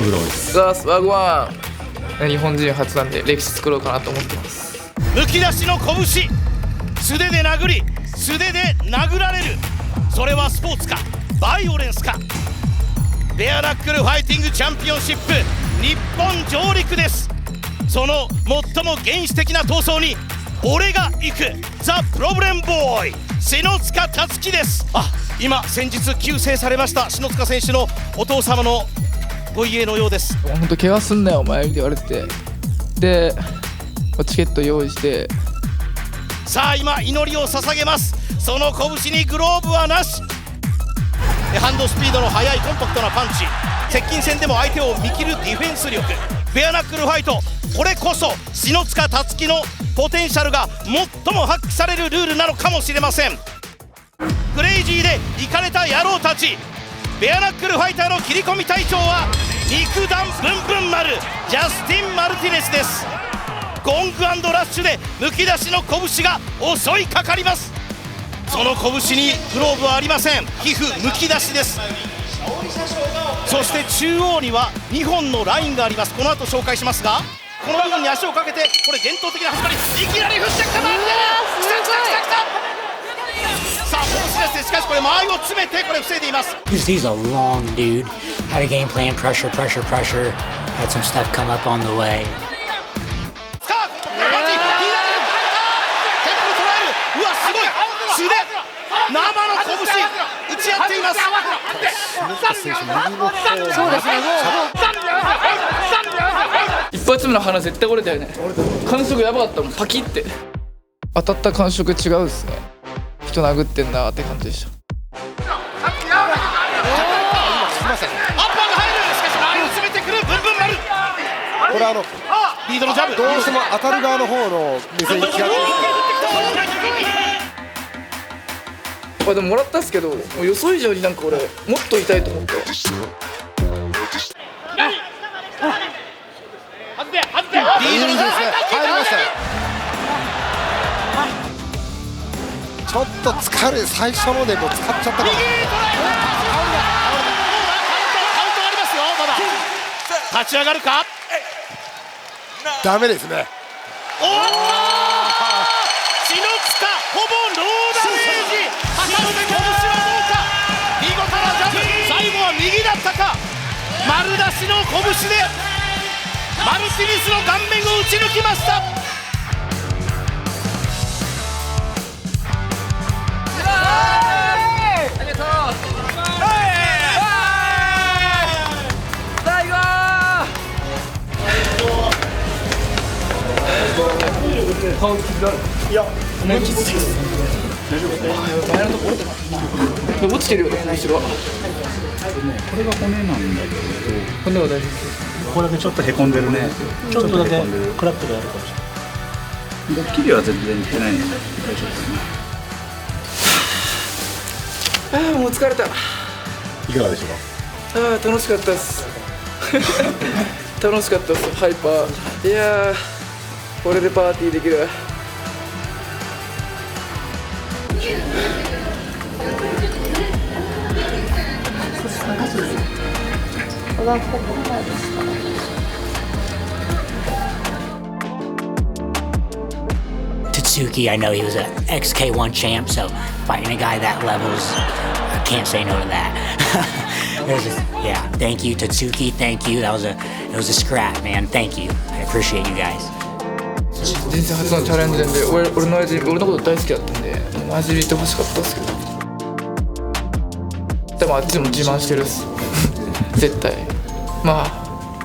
グが多いです。ザ・スワグワン、日本人初なんで歴史作ろうかなと思ってます。むき出しの拳、素手で殴り素手で殴られる、それはスポーツかバイオレンスか。ベアナックルファイティングチャンピオンシップ日本上陸です。その最も原始的な闘争に俺が行く、ザ・プロブレムボーイ篠塚達樹です。今先日急逝されました篠塚選手のお父様のご遺影のようです。本当怪我すんなよお前って言われて、でチケット用意して、さあ今祈りを捧げます。その拳にグローブはなし。ハンドスピードの速いコンパクトなパンチ、接近戦でも相手を見切るディフェンス力、ベアナックルファイト、これこそ篠塚達樹のポテンシャルが最も発揮されるルールなのかもしれません。クレイジーでイカれた野郎たち、ベアナックルファイターの切り込み隊長は肉弾ブンブン丸ジャスティン・マルティネスです。ゴング&ラッシュでむき出しの拳が襲いかかります。その拳にグローブはありません。皮膚むき出しです。そして中央には2本のラインがあります。この後紹介しますが、この部分に足をかけて、これ伝統的な始まり、いきなり振ってきた、マルティネス、来た来た来た来た。さあ拳です。しかしこれ間合いを詰めてこれ防いでいます。 He's a long dude. Had a game plan, pressure. Had some stuff come up on the way. うわすごい、素手生の拳打ち合っています。そうですね、一発目の鼻絶対折れたよね。感触やばかったもん、パキって当たった感触違うっすね。人殴ってんなって感じでした。アッパーが入る。しかし前を詰めてくるブンブン丸。これリードのジャブ、どうしても当たる側の方の目線に気がついて、でももらったっすけど、予想以上になんか俺もっと痛いと思って。いいですね、入りましたよ。ちょっと疲れ、最初のでも使っちゃったかも。カウントありますよ。まだ立ち上がるか。ダメですね。おっと篠塚ほぼノーダメージ。果たして拳はどうか。見事なジャブ、最後は右だったか。丸出しの拳でマルティネスの顔面を打ち抜きました。いや、思い切って大丈夫。前のとこ折れてます。落ちてるよね、後ろは。これが骨なんだけど、骨は大丈夫です。ここだけちょっとへこんでるね。ちょっとだけクラックであるかもしれない。ドッキリは全然いってないので大丈夫ですね。もう疲れた。いかがでしょうか。楽しかったです。楽しかったです。ハイパー。いやー、これでパーティーできる。Tatsuki, I know he was an XK1 champ, so fighting a guy that levels, I can't say no to that. Yeah, thank you, Tatsuki. Thank you. It was a scrap, man. Thank you. I appreciate you guys. 人生初のチャレンジなんで、俺の味、俺のこと大好きだったんで、味見てほしかったですけど。でもあっちも自慢してるっす。絶対。まあ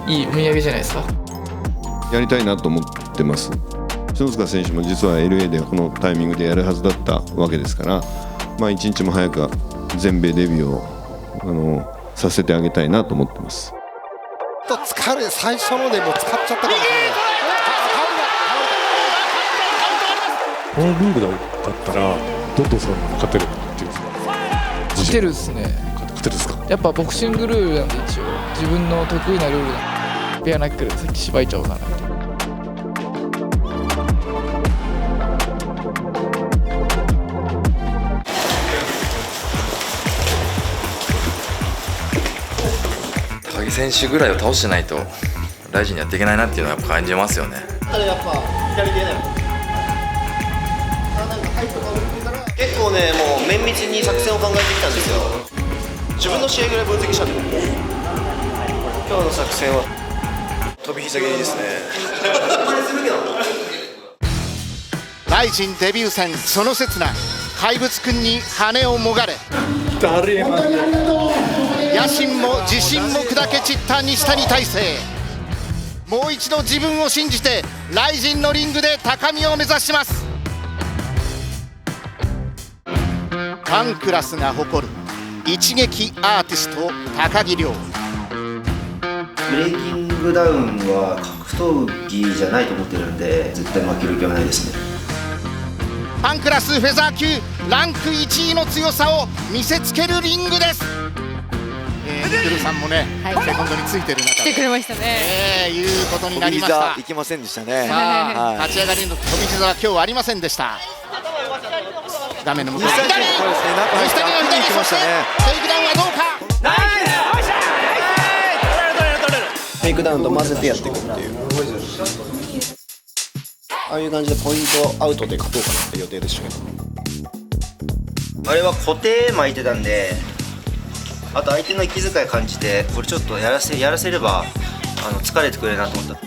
いいお土産じゃないですか。やりたいなと思ってます。篠塚選手も実は LA でこのタイミングでやるはずだったわけですから、一日も早く全米デビューをさせてあげたいなと思ってます。ちょっと疲れ、最初のでもう使っちゃったかもしれない。このルールだったらドッドさんに勝てるっていうか。勝てるっすね。勝てるっすか。やっぱボクシングルールなんで、一応自分の得意なルールなんで、ベアナックルさっきしばいちゃおうかなと。高木選手ぐらいを倒してないと大事にやっていけないなっていうのはやっぱ感じますよね。結構ね、もう綿密に作戦を考えてきたんですよ。自分の試合ぐらい分析したんで、今日の作戦は飛び膝蹴りですね。ライジンデビュー戦、その刹那怪物くんに羽をもがれ、野心も自信も砕け散った西谷大成。もう一度自分を信じてライジンのリングで高みを目指します。ファンクラスが誇る一撃アーティスト高木亮。ブレイキングダウンは格闘技じゃないと思ってるんで、絶対負ける気はないですね。ファンクラスフェザー級ランク1位の強さを見せつけるリングです。ミクルさんもね、セコンドについてる中で来てくれましたね。いうことになりました。いけませんでしたね。立ち上がりの飛び膝は今日ありませんでした。画面の向こう、左、西谷の左、そしてテイクダウンはどうか。テイクダウンと混ぜてやっていくっていう、ああいう感じでポイントアウトで勝とうかなって予定でしたけど、あれは固定巻いてたんで、あと相手の息遣い感じて、これちょっとやらせれば疲れてくれるなと思った。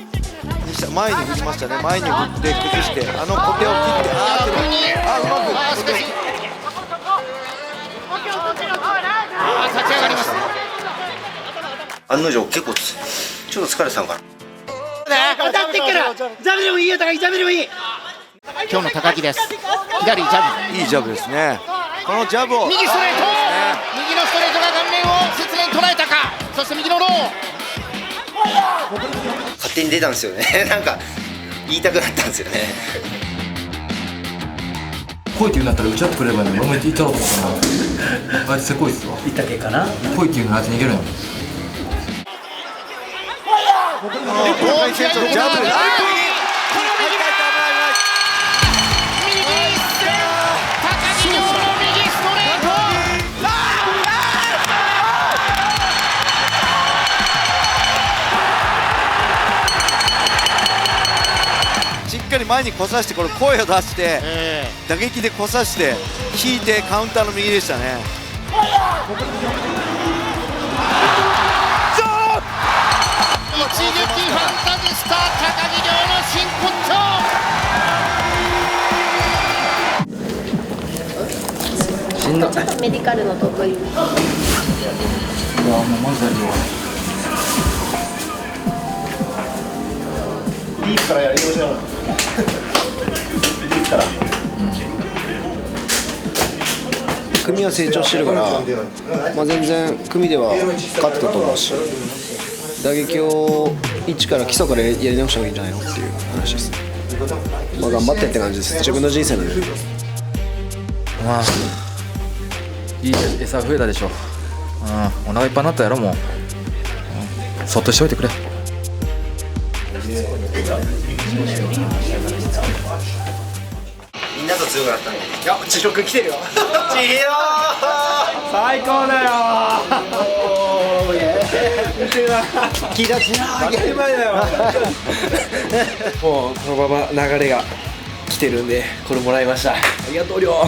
前に振りましたね。前に振って崩して、あの小手を切って、うまく立ち上がります。案の定結構ちょっと疲れてたのかな。当たってっからジャブでもいいよ、高木ジャブでもいい。今日の高木です。左ジャブ、いいジャブですね。このジャブを右ストレート、右のストレートが顔面を切面捉えたか。そして右のロー、勝手に出たんですよね。なんか言いたくなったんですよね。来いって言うんだったら打ち合ってくれればいいのに、お前って言ったろうと思ったな。あいつせこいっすわ。言ったっけかな。来いって言うのにあいつ逃げるの。大きなジャブ、右一戦、高木亮の右ストレート。しっかり前に来さして、これ声を出して、打撃で来さして引いてカウンターの右でしたね。一撃ファンタジスタ高木亮の真骨頂。しんどい。メディカルの得意。ディープからやりましょう。ディープから。組は成長してるから、全然組では勝ってたと思うし、打撃を一から基礎からやり直した方がいいんじゃないのっていう話です。頑張ってって感じです。自分の人生なんで。まあいい餌増えたでしょ。お腹いっぱいになったやろもう。そっとしておいてくれ。みんなと強くなったんで。いや、地力来てるよ。最高だよ。気立ちな。当たり前だよ。もうこのまま流れが来てるんで、これもらいました。ありがとうりょう。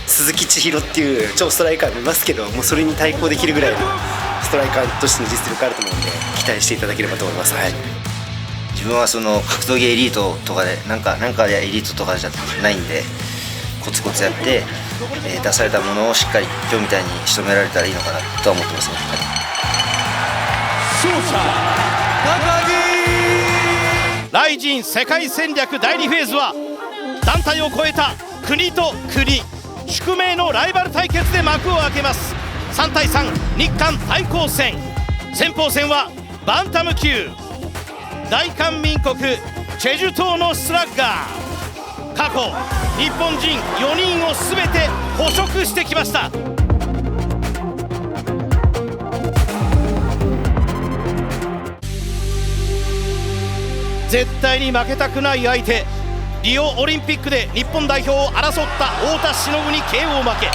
鈴木千尋っていう超ストライカーもいますけど、もうそれに対抗できるぐらいのストライカーとしての実力あると思うので、期待していただければと思います。はい。自分はその格闘技エリートとかでなんかでエリートとかじゃないんで、コツコツやって、出されたものをしっかり今日みたいに仕留められたらいいのかなとは思ってますね。勝者高木。ライジン世界戦略第2フェーズは団体を超えた国と国宿命のライバル対決で幕を開けます。3対3日韓対抗戦。先鋒戦はバンタム級大韓民国チェジュ島のスラッガー。過去日本人4人を全て捕食してきました。絶対に負けたくない相手、リオオリンピックで日本代表を争った太田忍に KO 負け。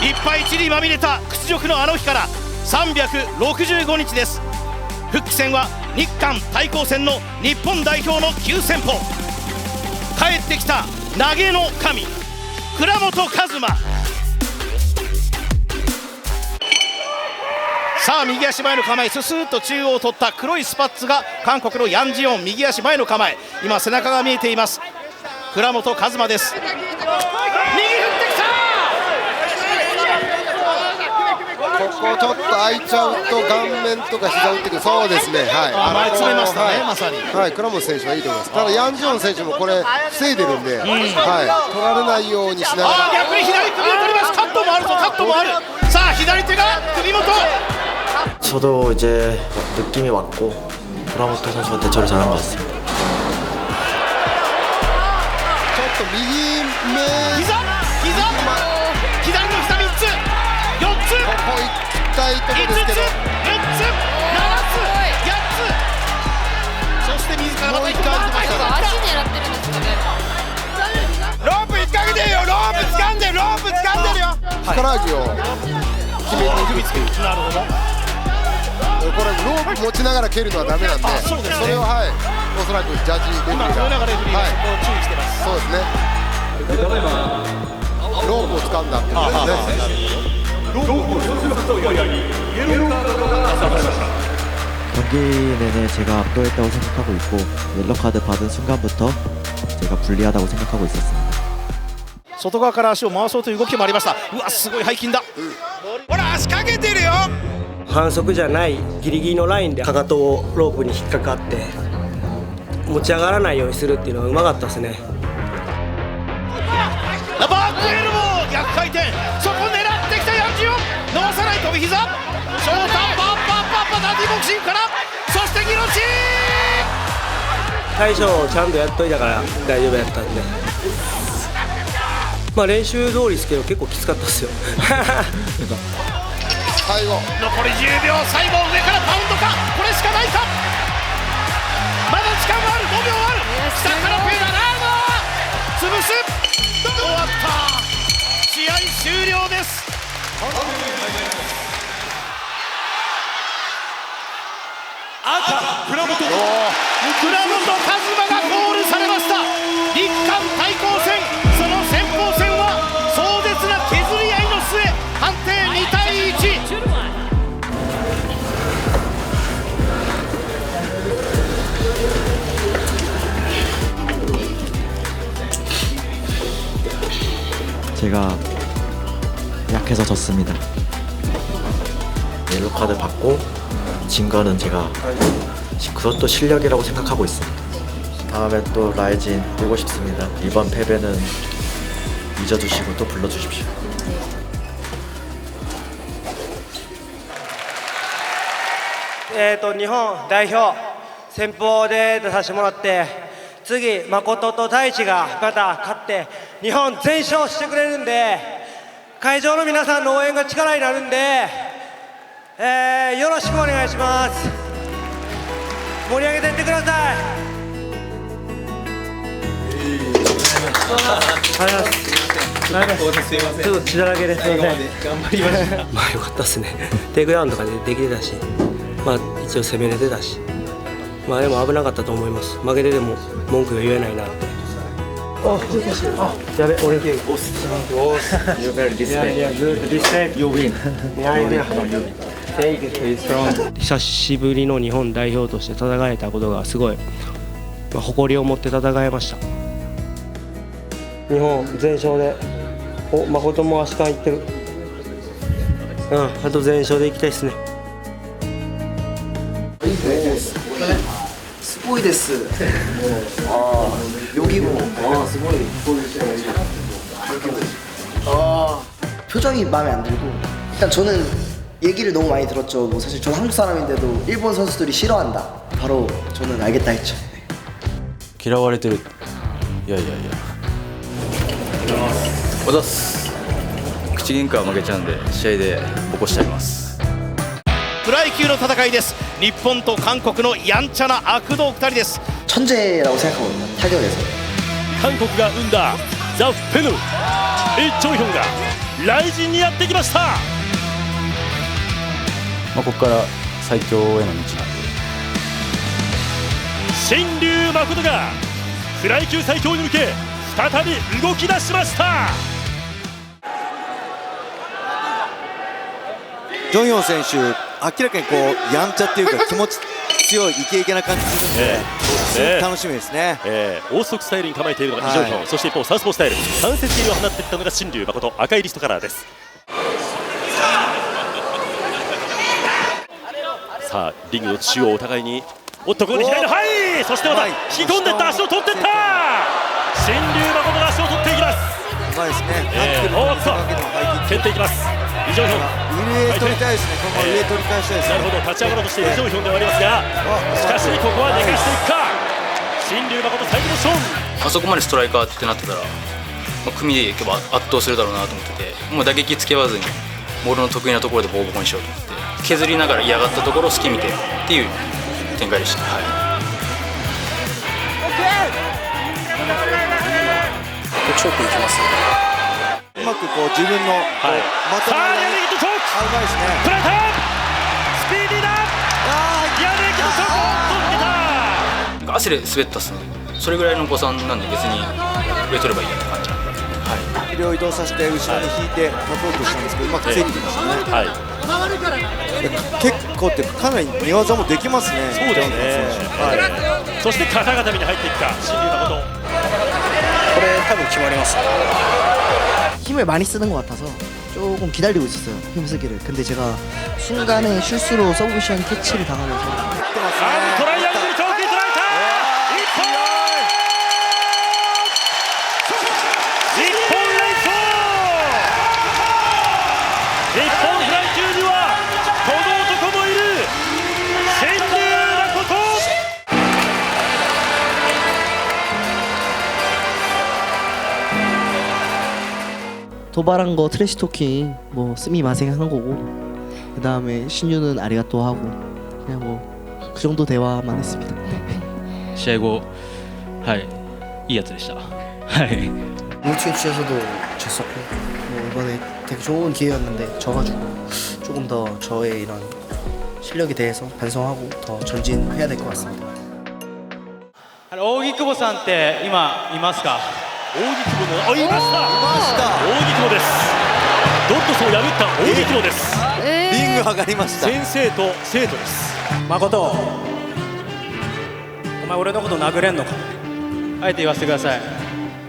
いっぱい血にまみれた屈辱のあの日から365日です。復帰戦は日韓対抗戦の日本代表の急先鋒、帰ってきた投げの神倉本和真。さあ右足前の構え、ススーッと中央を取った黒いスパッツが韓国のヤン・ジヨン、右足前の構え、今背中が見えています。倉本和真です。右振ってきた。ここちょっと開いちゃうと顔面とか膝打ってくる。そうですね、はい、前詰めましたね、はい、まさに。はい、倉本選手はいいと思います。ただヤン・ジヨン選手もこれ防いでるんで、はい、取られないようにしながら。逆に左首を取ります。カットもあるぞ、カットもある。さあ左手が首元。 저도 이제 느낌이 왔고 브라모토 선수한테 저를 잘한 것 같습니다. ちょっと右目膝左の膝3つ4つここ行きたいところですけど、5つ6つ7つ8つ、そして自らまた1回足狙ってるんですかね。ロープ引っ掛けてるよ、ロープ掴んでる、ロープ掴んでるよ。ふくらはぎを決めに首つける。なるほど。これロープ持ちながら蹴るのはダメなんで、そうですね、それをはいおそらくジャッジレフェリーが今豊永レフェリーがそこを注意してます。そうですね。ロープを掴んだっていうことですね。 경기 내내 제가 압도했다고 생각하고 있고 옐로 카드 받은 순간부터 제가 불리하다고 생각하고 있었습니다. 外側から足を回そうという動きもありました。うわすごい背筋だ。ほら足かけてるよ。 反則じゃないギリギリのラインでかかとをロープに引っかかって持ち上がらないようにするっていうのはうまかったですね。バックエルボー逆回転、そこ狙ってきたヤンジヨン、伸ばさない飛び膝、ショータンパッパッパッパダディボクシングから、そしてギロチン。最初ちゃんとやっといたから大丈夫やったんで、まあ練習通りですけど結構きつかったですよ。最後残り10秒、最後上からパウンドか、これしかないか、まだ時間はある、5秒ある、下からペダラード潰す、終わった、試合終了です。倉本和真がゴールされました。日韓対抗戦、その先鋒戦は壮絶な削り合いの末、判定2対1。 제가 약해서 졌습니다. 옐로 카드 받고 진 거는 제가 그것도 실력이라고 생각하고 있습니다. 다음에 또 라이진 뛰고 싶습니다. 이번 패배는 잊어주시고 또 불러주십시오. 日本代表先鋒で出させてもらって、次誠と太一がまた勝って日本全勝してくれるんで、会場の皆さんの応援が力になるんで、よろしくお願いします。盛り上げていってください。ちょっと血だらけです。頑張りました。まあ良かったですね。テイクダウンとかでできてたし、まあ一応攻めれてたし、まあでも危なかったと思います。負けてでも文句が言えないなって。やべ、俺結構You very respect. You win. 久しぶりの日本代表として戦えたことがすごい、誇りを持って戦えました。日本全勝で、誠も足換いってる。あと全勝でいきたいですね。すごいです。여기 뭐, 표정이 마음에 안 들고, 일단 저는 얘기를 너무 많이 들었죠. 뭐 사실 전 한국 사람인데도 일본 선수들이 싫어한다. 바로 저는 알겠다 했죠.嫌われてる。いやいやいや。おざっす。口喧嘩は負けちゃうんで試合で起こしてあります。フライ級の戦いです。日本と韓国のやんちゃな悪童2人です。 천재라고 생각하거든요. 타격에서. 한국가 운다 자 페누 이종형가 라이징にやってきました。ここから最強への道なんで。新竜誠がフライ級最強に向け再び動き出しました。ジョンヒョン選手、明らかにこうやんちゃっていうか気持ち強いイケイケな感じするんで、すごく楽しみですね。オーソドックススタイルに構えているのがイ・ジョンヒョン、そして一方サウスポースタイル関節蹴りを放ってきたのが新竜誠、赤いリストカラーです。さあリングの中央お互いに、おっとここで左のはい、そしてまた引き込んでいった、足を取っていった。新竜誠が足を取っていきます。うまいですね。おっと蹴っていきますイ・ジョンヒョン。上取りたいですね。この上取り返したいですね。なるほど、立ち上がろうとしてイ・ジョンヒョンではありますが、しかしここは寝かしていくか。新竜誠最後のション。あそこまでストライカーってなってたら、組でいけば圧倒するだろうなと思ってて、もう打撃つけわずにボールの得意なところでボコボコにしようと思って、削りながら嫌がったところを隙見てっていう展開でした。チョークいきます。うまくこう自分のまとまりにうまいですね。捉えた。スピーディーだ。やめきのチョークを取ってた。汗で滑ったっすね。それぐらいの誤算なんで別に上取ればいいやって感じなんで、両を移動させて後ろに引いて立とうとしたんですけど、うまくついてきましたね。結構ってかなり寝技もできますね。そうですね。そして肩固めに入っていくか新竜誠。これ多分決まります。 힘을 많이 쓰는 것 같아서 조금 기다리고 있었어요. 힘쓰기를. 근데 제가 순간에 실수로 서브미션 캐치를 당하면서 트라이앵글 저기 들어있다. 일본 레이서. 일본 프라이級にはこの男もいる。新竜誠。 도발한 거 트래시 토킹 뭐 스미 마생 한 거고, 그 다음에 신유는 아리가또 하고, 그냥 뭐 그 정도 대화만 했습니다. 試合後、はい、いいやつでした。はい。 뭉치에 취해서도 졌었고, 뭐 이번에 되게 좋은 기회였는데 져가지고 조금 더 저의 이런 실력에 대해서 반성하고 더 전진해야 될 것 같습니다. 扇久保さんって今いますか？ 扇久保のいました。扇久保です。ドットスを破った扇久保です。リング上がりました。先生と生徒です。誠、お前俺のこと殴れんのか？あえて言わせてください。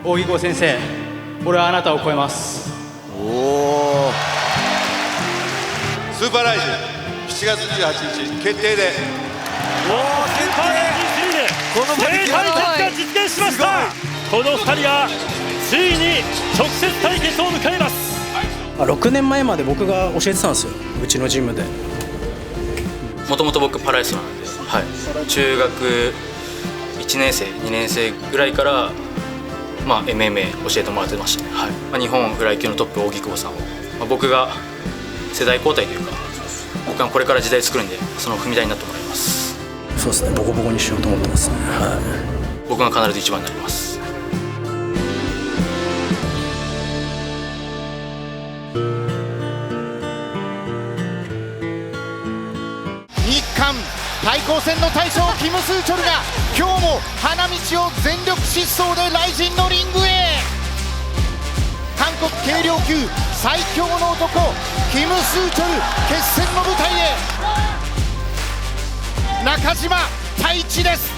扇久保先生、俺はあなたを超えます。おお。スーパーライジン7月18日決定で。おお、スーパーライジン3で正対決が実現しました。 この2人がついに直接対決を迎えます。6年前まで僕が教えてたんですよ、うちのジムで。もともと僕パラエストなんで、中学1年生2年生ぐらいから、MMA 教えてもらってましたね。日本フライ級のトップ扇久保さんを、僕が世代交代というか、僕がこれから時代作るんで、その踏み台になってもらいます。そうですね、ボコボコにしようと思ってますね。僕が必ず一番になります。 日韓対抗戦の大将キム・スーチョルが今日も花道を全力疾走でライジンのリングへ。韓国軽量級最強の男キム・スーチョル決戦の舞台へ。中島太一です。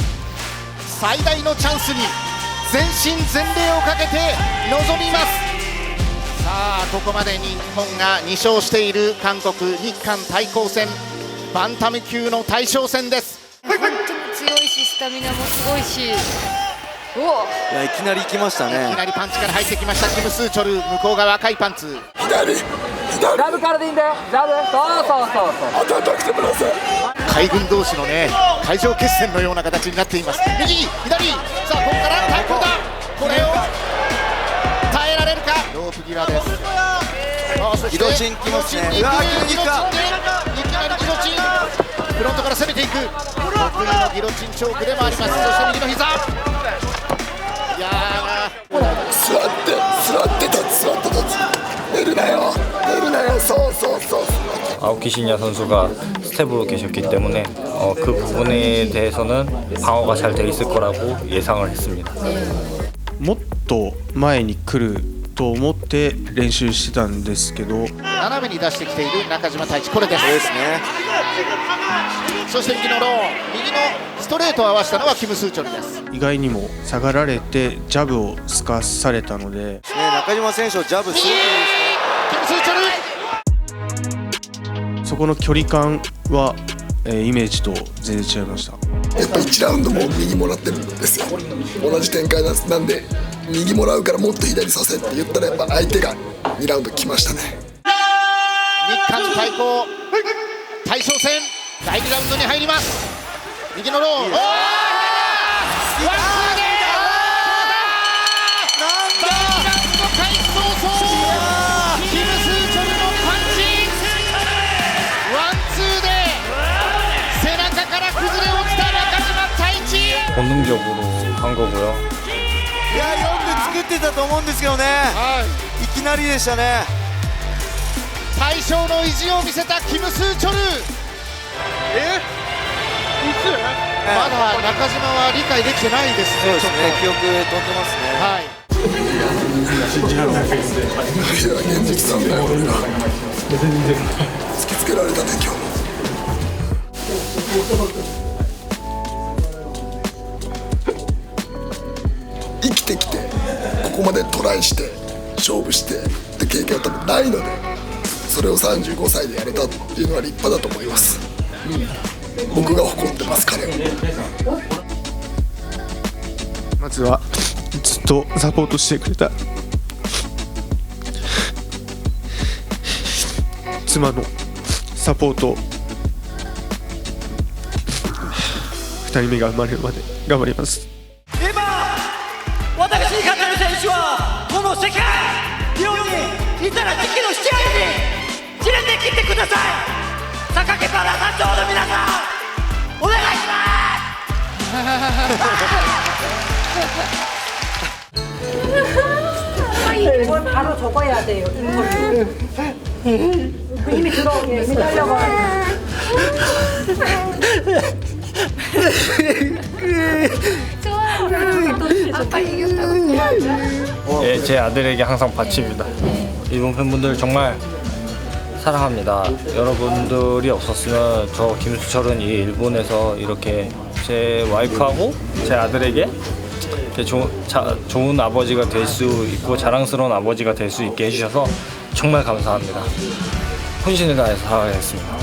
最大のチャンスに全身全霊をかけて臨みます。さあここまで日本が2勝している韓国日韓対抗戦 バンタム級の大将戦です。本当に強いし、スタミナもすごいし。おお。いや、いきなり行きましたね。いきなりパンチから入ってきましたキム・スーチョル。向こう側赤いパンツ。左。ラブからでいいんだよ。ラブ。そう。当たってきてください。海軍同士のね、海上決戦のような形になっています。右、左。さあここから対抗だ。これを耐えられるか。ロープ際です。ギロチンきますね。うわー、ギロチンか。 いきなりギロチン、フロントから攻めていく。得意のギロチンチョークでもあります。そして右の膝。いやー、座って立つ。寝るなよ。そう。 아오키 신야 선수가 스텝으로 계셨기 때문에 그 부분에 대해서는 방어가 잘 돼 있을 거라고 예상을 했습니다. もっと前に来ると思って練習してたんですけど、斜めに出してきている中島太一、これです。そして右のロー、右のストレートを合わせたのはキム・スーチョルです。意外にも下がられてジャブをすかされたので、中島選手をジャブするキム・スーチョル、そこの距離感は、イメージと全然違いました。やっぱ1ラウンドも右もらってるんですよ。同じ展開なんで右もらうからもっと左させって言ったらやっぱ相手が2ラウンド来ましたね。日韓対抗大将戦第2ラウンドに入ります。右のロー、ワンツーで第2ラウンド開始早々キム・スーチョルのパンチ、ワンツーで背中から崩れ落ちた中島太一。 본능적으로 한 거고요. いや、よく作ってたと思うんですけどね、いきなりでしたね。大将の意地を見せたキム・スーチョル。まだ中島は理解できてないですね。そうですね、記憶飛んでますね。はい。いや、現実なんだよこれが。突きつけられたね今日も。生きてきてここまでトライして勝負してって経験は多分ないので、それを35歳でやれたっていうのは立派だと思います。僕が誇ってます彼を。まずはずっとサポートしてくれた妻のサポート、2人目が生まれるまで頑張ります。私にかかる選手はこの世界日本にいたら次の試合に連れてきてください。榊原社長の皆さんお願いします。 이걸 바로 적어야 돼요. 인터뷰. 이미 들어오게 이미 달려가. 아빠 이겼다고. 예, 제 아들에게 항상 바칩니다. 일본 팬분들 정말 사랑합니다. 여러분들이 없었으면 저 김수철은 이 일본에서 이렇게 제 와이프하고 제 아들에게 좋은 아버지가 될 수 있고 자랑스러운 아버지가 될 수 있게 해주셔서 정말 감사합니다. 혼신을 다해서 살아가겠습니다.